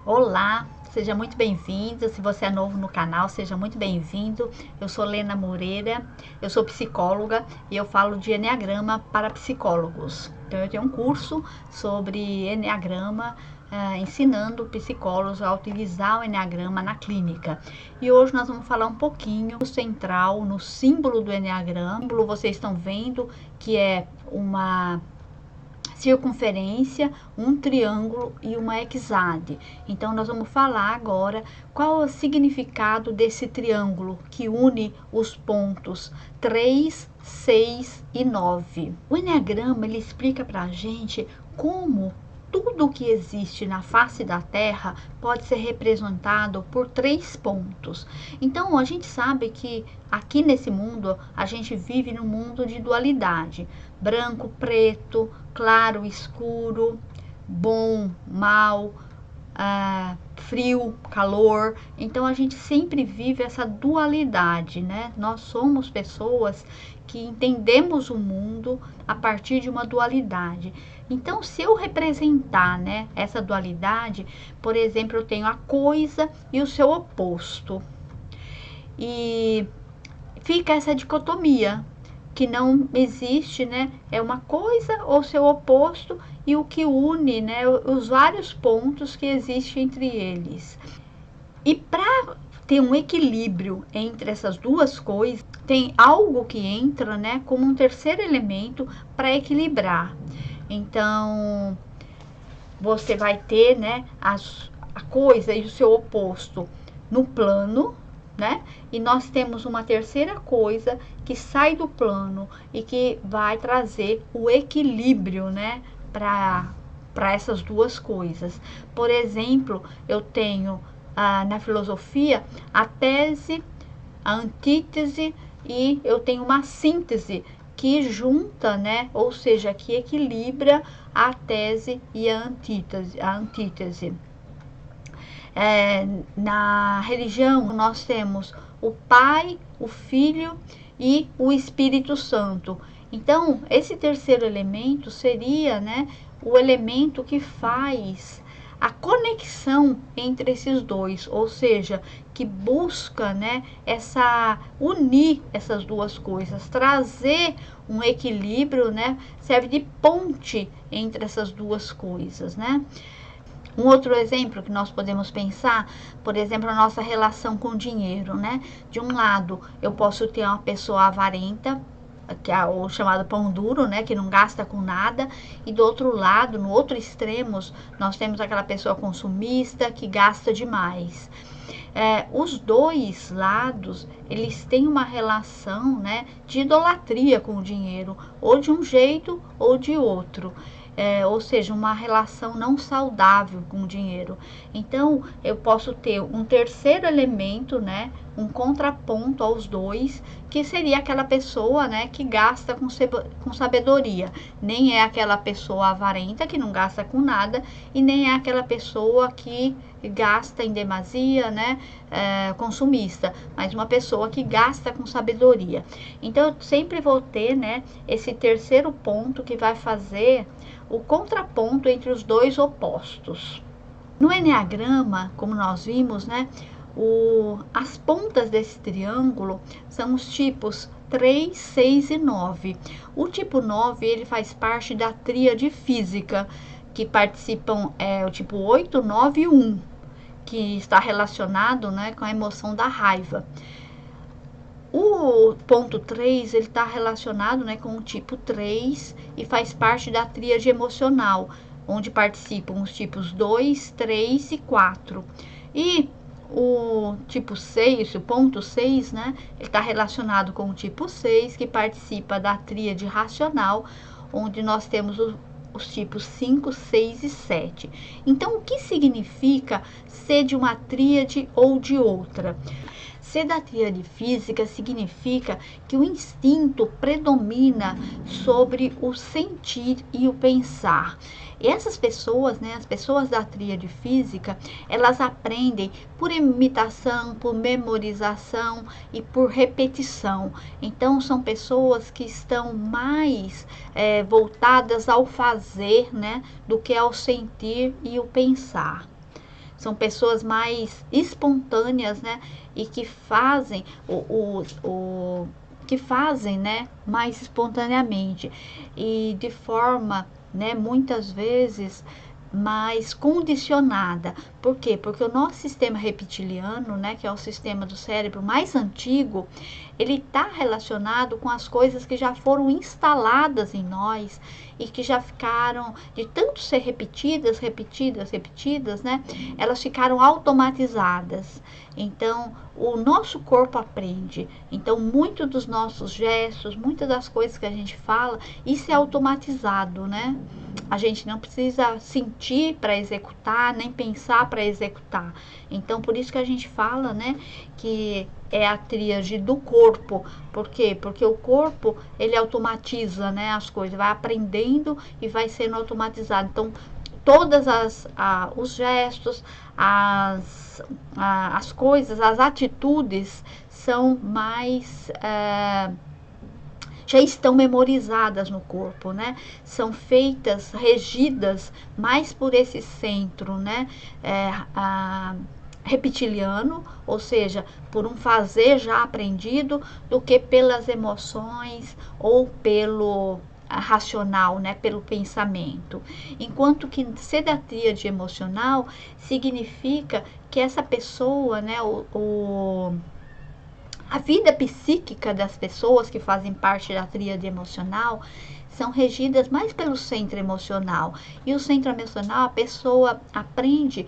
Olá, seja muito bem-vindo. Se você é novo no canal, seja muito bem-vindo. Eu sou Lena Moreira, eu sou psicóloga e eu falo de Enneagrama para psicólogos. Então, eu tenho um curso sobre Enneagrama, ensinando psicólogos a utilizar o Enneagrama na clínica. E hoje nós vamos falar um pouquinho central no símbolo do Enneagrama. O símbolo vocês estão vendo que é uma circunferência, um triângulo e uma hexade. Então, nós vamos falar agora qual é o significado desse triângulo que une os pontos 3, 6 e 9. O Enneagrama, ele explica para a gente como tudo que existe na face da Terra pode ser representado por 3 pontos. Então, a gente sabe que aqui nesse mundo, a gente vive num mundo de dualidade. Branco, preto, claro, escuro, bom, mal, frio, calor. Então, a gente sempre vive essa dualidade, né? Nós somos pessoas que entendemos o mundo a partir de uma dualidade. Então, se eu representar, né, essa dualidade, por exemplo, eu tenho a coisa e o seu oposto. E fica essa dicotomia, que não existe, né? É uma coisa ou seu oposto e o que une, né? Os vários pontos que existem entre eles. E para ter um equilíbrio entre essas duas coisas, tem algo que entra, né? Como um terceiro elemento para equilibrar. Então, você vai ter, né? A coisa e o seu oposto no plano, né? E nós temos uma terceira coisa que sai do plano e que vai trazer o equilíbrio, né, para essas duas coisas. Por exemplo, eu tenho na filosofia a tese, a antítese e eu tenho uma síntese que junta, né, ou seja, que equilibra a tese e a antítese. Na religião, nós temos o Pai, o Filho e o Espírito Santo. Então, esse terceiro elemento seria, né, o elemento que faz a conexão entre esses dois, ou seja, que busca, né, unir essas duas coisas, trazer um equilíbrio, né, serve de ponte entre essas duas coisas, né. Um outro exemplo que nós podemos pensar, por exemplo, a nossa relação com o dinheiro, né? De um lado, eu posso ter uma pessoa avarenta, que é o chamado pão duro, né? Que não gasta com nada. E do outro lado, no outro extremo, nós temos aquela pessoa consumista que gasta demais. Os dois lados, eles têm uma relação, né, de idolatria com o dinheiro, ou de um jeito ou de outro. Ou seja, uma relação não saudável com o dinheiro. Então, eu posso ter um terceiro elemento, né, um contraponto aos dois, que seria aquela pessoa, né, que gasta com sabedoria. Nem é aquela pessoa avarenta que não gasta com nada, e nem é aquela pessoa que gasta em demasia, né, consumista, mas uma pessoa que gasta com sabedoria. Então, eu sempre vou ter, né, esse terceiro ponto que vai fazer o contraponto entre os dois opostos. No Enneagrama, como nós vimos, né, as pontas desse triângulo são os tipos 3, 6 e 9. O tipo 9, ele faz parte da tríade física, que participam o tipo 8, 9 e 1, que está relacionado, né, com a emoção da raiva. O ponto 3, ele está relacionado, né, com o tipo 3 e faz parte da tríade emocional, onde participam os tipos 2, 3 e 4. E o tipo 6, o ponto 6, né, ele está relacionado com o tipo 6, que participa da tríade racional, onde nós temos os tipos 5, 6 e 7. Então, o que significa ser de uma tríade ou de outra? Ser da tríade física significa que o instinto predomina sobre o sentir e o pensar. E essas pessoas, né, as pessoas da tríade física, elas aprendem por imitação, por memorização e por repetição. Então, são pessoas que estão mais voltadas ao fazer, né, do que ao sentir e o pensar. são pessoas mais espontâneas, né? E que fazem que fazem, né, mais espontaneamente e de forma, né, muitas vezes mais condicionada. Por quê? Porque o nosso sistema reptiliano, né, que é o sistema do cérebro mais antigo, ele está relacionado com as coisas que já foram instaladas em nós e que já ficaram, de tanto ser repetidas, né, elas ficaram automatizadas. Então, o nosso corpo aprende. Então, muito dos nossos gestos, muitas das coisas que a gente fala, isso é automatizado, né? A gente não precisa sentir para executar, nem pensar para executar. Então, por isso que a gente fala, né, que é a tríade do corpo. Por quê? Porque o corpo, ele automatiza, né, as coisas, vai aprendendo e vai sendo automatizado. Então, todas os gestos, as coisas, as atitudes são mais... já estão memorizadas no corpo, né? São feitas, regidas mais por esse centro, né? Reptiliano, ou seja, por um fazer já aprendido, do que pelas emoções ou pelo racional, né, pelo pensamento. Enquanto que ser da tríade emocional significa que essa pessoa, né, a vida psíquica das pessoas que fazem parte da tríade emocional são regidas mais pelo centro emocional. E o centro emocional, a pessoa aprende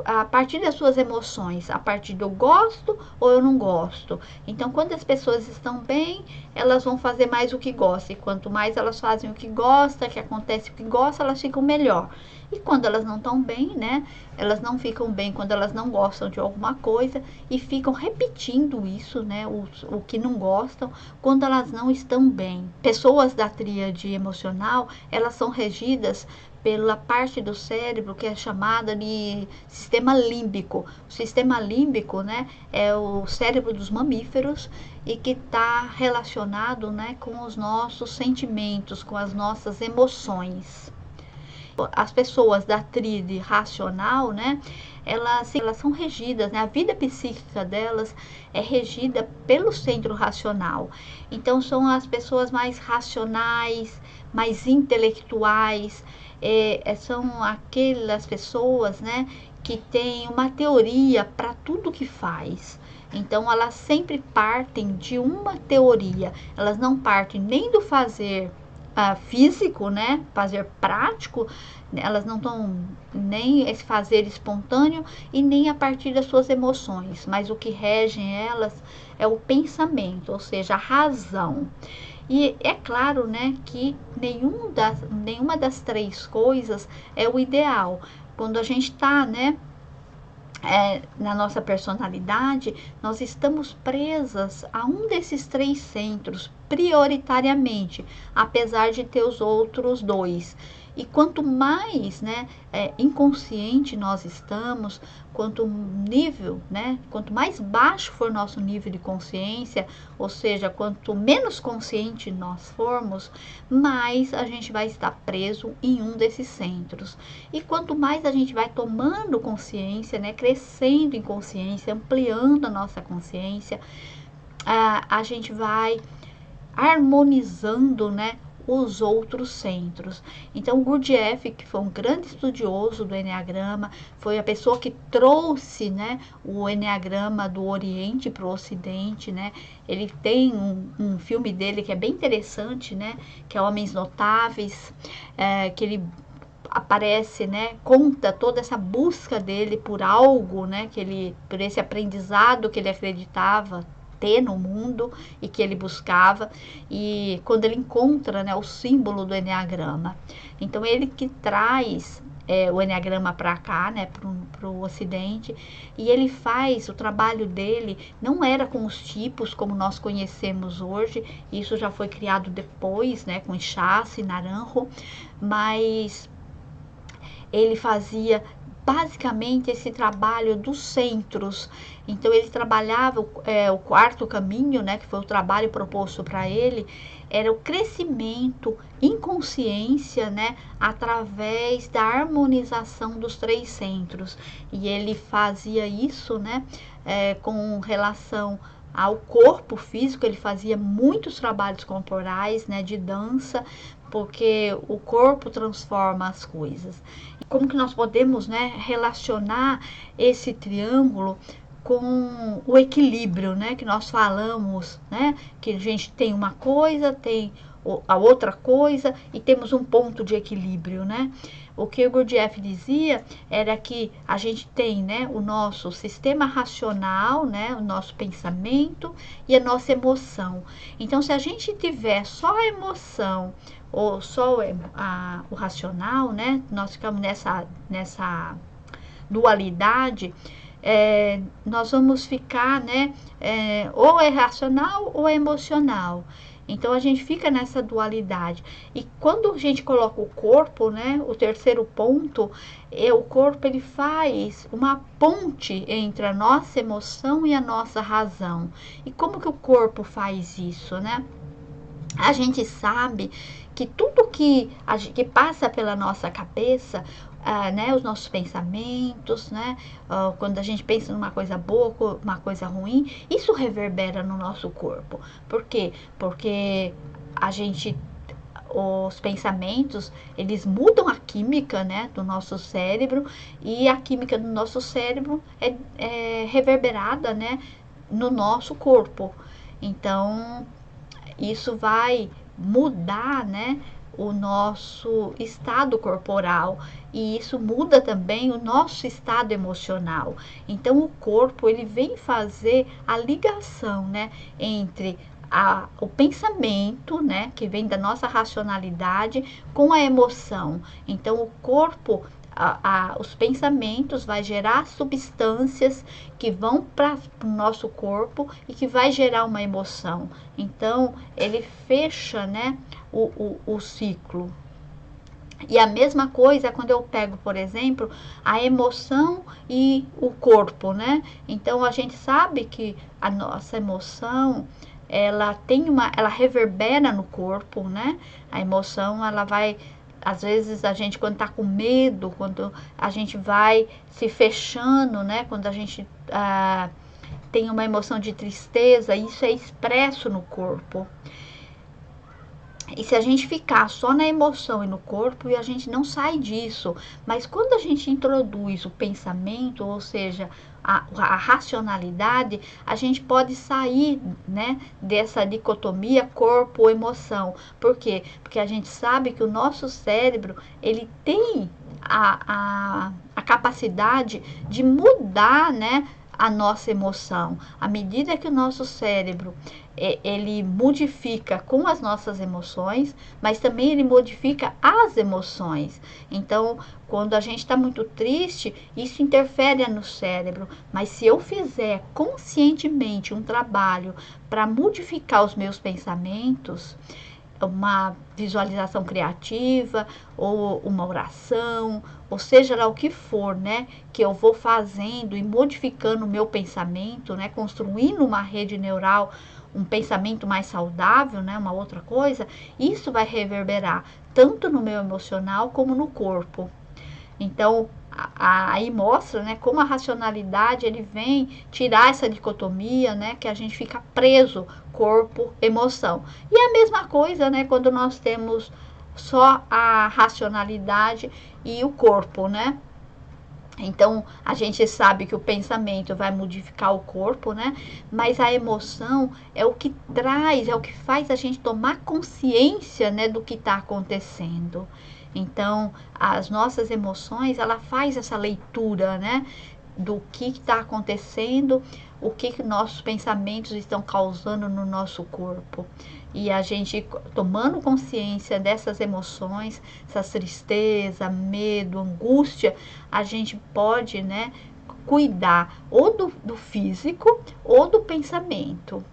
a partir das suas emoções, a partir do eu gosto ou eu não gosto. Então, quando as pessoas estão bem, elas vão fazer mais o que gostam. E quanto mais elas fazem o que gostam, que acontece o que gostam, elas ficam melhor. E quando elas não estão bem, né? Elas não ficam bem quando elas não gostam de alguma coisa e ficam repetindo isso, né? O que não gostam quando elas não estão bem. Pessoas da tríade emocional, elas são regidas pela parte do cérebro que é chamada de sistema límbico. O sistema límbico, né, é o cérebro dos mamíferos e que está relacionado, né, com os nossos sentimentos, com as nossas emoções. As pessoas da tríade racional, né, elas são regidas, né, a vida psíquica delas é regida pelo centro racional. Então, são as pessoas mais racionais, mais intelectuais, são aquelas pessoas, né, que têm uma teoria para tudo que faz. Então, elas sempre partem de uma teoria, elas não partem nem do fazer físico, né, fazer prático, elas não estão nem esse fazer espontâneo e nem a partir das suas emoções, mas o que rege elas é o pensamento, ou seja, a razão. E é claro, né, que nenhuma das três coisas é o ideal. Quando a gente está, né, na nossa personalidade, nós estamos presas a um desses três centros, prioritariamente, apesar de ter os outros dois. E quanto mais, né, inconsciente nós estamos, quanto mais baixo for nosso nível de consciência, ou seja, quanto menos consciente nós formos, mais a gente vai estar preso em um desses centros. E quanto mais a gente vai tomando consciência, né, crescendo em consciência, ampliando a nossa consciência, a gente vai harmonizando, né, os outros centros. Então, Gurdjieff, que foi um grande estudioso do Enneagrama, foi a pessoa que trouxe, né, o Enneagrama do Oriente para o Ocidente, né? Ele tem um filme dele que é bem interessante, né, que é Homens Notáveis, que ele aparece, né, conta toda essa busca dele por algo, né, por esse aprendizado que ele acreditava ter no mundo e que ele buscava, e quando ele encontra, né, o símbolo do Enneagrama. Então, ele que traz o Enneagrama para cá, né, para o Ocidente, e ele faz o trabalho dele, não era com os tipos como nós conhecemos hoje, isso já foi criado depois, né, com Ixaça e Naranjo, mas ele fazia basicamente esse trabalho dos centros. Então ele trabalhava o quarto caminho, né, que foi o trabalho proposto para ele, era o crescimento em consciência, né, através da harmonização dos 3 centros. E ele fazia isso, né, com relação ao corpo físico. Ele fazia muitos trabalhos corporais, né, de dança, porque o corpo transforma as coisas. Como que nós podemos, né, relacionar esse triângulo com o equilíbrio, né, que nós falamos, né, que a gente tem uma coisa, tem a outra coisa e temos um ponto de equilíbrio, né? O que o Gurdjieff dizia era que a gente tem, né, o nosso sistema racional, né, o nosso pensamento e a nossa emoção. Então, se a gente tiver só a emoção ou só o racional, né, nós ficamos nessa dualidade. Nós vamos ficar, né, ou é racional ou é emocional. Então a gente fica nessa dualidade. E quando a gente coloca o corpo, né, o terceiro ponto, o corpo ele faz uma ponte entre a nossa emoção e a nossa razão. E como que o corpo faz isso, né? A gente sabe que tudo que passa pela nossa cabeça, né, os nossos pensamentos, né, quando a gente pensa numa coisa boa, uma coisa ruim, isso reverbera no nosso corpo. Por quê? Porque os pensamentos, eles mudam a química, né, do nosso cérebro, e a química do nosso cérebro é reverberada, né, no nosso corpo. Então, isso vai mudar, né, o nosso estado corporal, e isso muda também o nosso estado emocional. Então o corpo ele vem fazer a ligação, né, entre o pensamento, né, que vem da nossa racionalidade, com a emoção. Então o corpo, os pensamentos vai gerar substâncias que vão para o nosso corpo e que vai gerar uma emoção. Então ele fecha, né, o ciclo. E a mesma coisa quando eu pego, por exemplo, a emoção e o corpo, né? Então a gente sabe que a nossa emoção, ela reverbera no corpo, né? A emoção, ela vai, às vezes a gente quando tá com medo, quando a gente vai se fechando, né? Quando a gente tem uma emoção de tristeza, isso é expresso no corpo. E se a gente ficar só na emoção e no corpo, a gente não sai disso. Mas quando a gente introduz o pensamento, ou seja, a racionalidade, a gente pode sair, né, dessa dicotomia corpo-emoção. Por quê? Porque a gente sabe que o nosso cérebro, ele tem a capacidade de mudar, né, a nossa emoção. À medida que o nosso cérebro ele modifica com as nossas emoções, mas também ele modifica as emoções. Então, quando a gente está muito triste, isso interfere no cérebro. Mas se eu fizer conscientemente um trabalho para modificar os meus pensamentos, uma visualização criativa, ou uma oração, ou seja lá o que for, né, que eu vou fazendo e modificando o meu pensamento, né, construindo uma rede neural, um pensamento mais saudável, né, uma outra coisa, isso vai reverberar tanto no meu emocional como no corpo. Então, aí mostra, né, como a racionalidade ele vem tirar essa dicotomia, né, que a gente fica preso corpo, emoção. E a mesma coisa, né, quando nós temos só a racionalidade e o corpo, né? Então, a gente sabe que o pensamento vai modificar o corpo, né? Mas a emoção é o que traz, é o que faz a gente tomar consciência, né, do que está acontecendo. Então, as nossas emoções, ela faz essa leitura, né, do que está acontecendo, o que nossos pensamentos estão causando no nosso corpo. E a gente, tomando consciência dessas emoções, essa tristeza, medo, angústia, a gente pode, né, cuidar ou do físico ou do pensamento.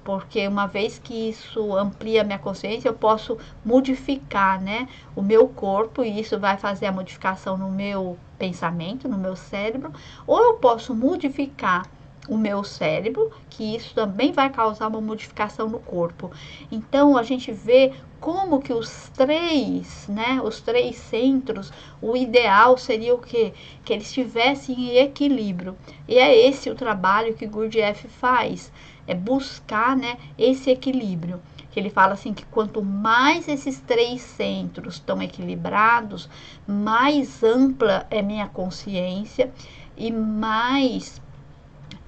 porque uma vez que isso amplia a minha consciência, eu posso modificar, né, o meu corpo, e isso vai fazer a modificação no meu pensamento, no meu cérebro, ou eu posso modificar o meu cérebro, que isso também vai causar uma modificação no corpo. Então, a gente vê como que os três, né, os três centros, o ideal seria o quê? Que eles estivessem em equilíbrio. E é esse o trabalho que Gurdjieff faz, é buscar, né, esse equilíbrio. Que ele fala assim que quanto mais esses três centros estão equilibrados, mais ampla é minha consciência e mais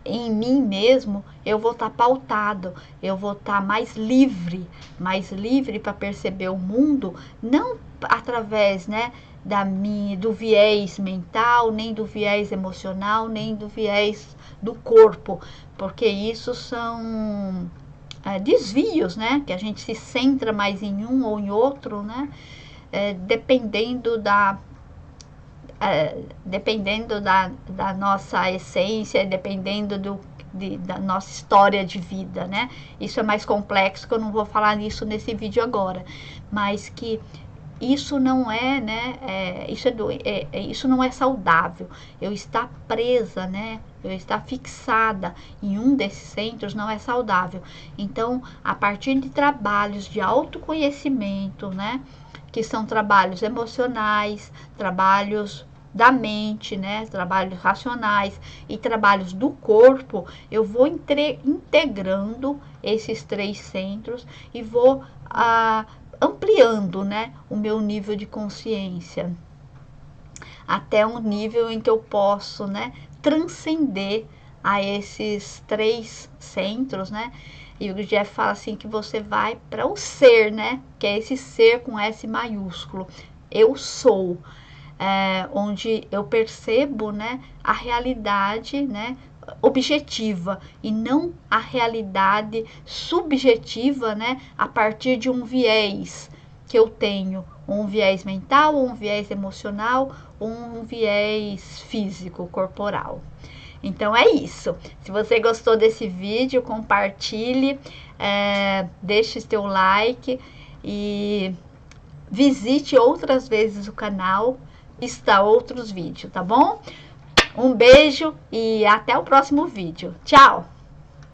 em mim mesmo eu vou estar pautado, eu vou estar mais livre para perceber o mundo, não através, né, do viés mental, nem do viés emocional, nem do viés do corpo, porque isso são desvios, né, que a gente se centra mais em um ou em outro, né, dependendo da nossa essência, dependendo da nossa história de vida, né? Isso é mais complexo, que eu não vou falar nisso nesse vídeo agora, mas que isso não é, né? Isso não é saudável. Eu estar presa, né? Eu estar fixada em um desses centros não é saudável. Então, a partir de trabalhos de autoconhecimento, né? Que são trabalhos emocionais, trabalhos da mente, né, trabalhos racionais e trabalhos do corpo, eu vou integrando esses três centros e vou ampliando, né, o meu nível de consciência até um nível em que eu posso, né, transcender a esses três centros, né. E o Jeff fala assim que você vai para o ser, né, que é esse ser com S maiúsculo. Eu sou. Onde eu percebo, né, a realidade, né, objetiva e não a realidade subjetiva, né, a partir de um viés que eu tenho, um viés mental, um viés emocional, um viés físico, corporal. Então é isso. Se você gostou desse vídeo, compartilhe, deixe seu like e visite outras vezes o canal, está outros vídeos, tá bom? Um beijo e até o próximo vídeo. Tchau!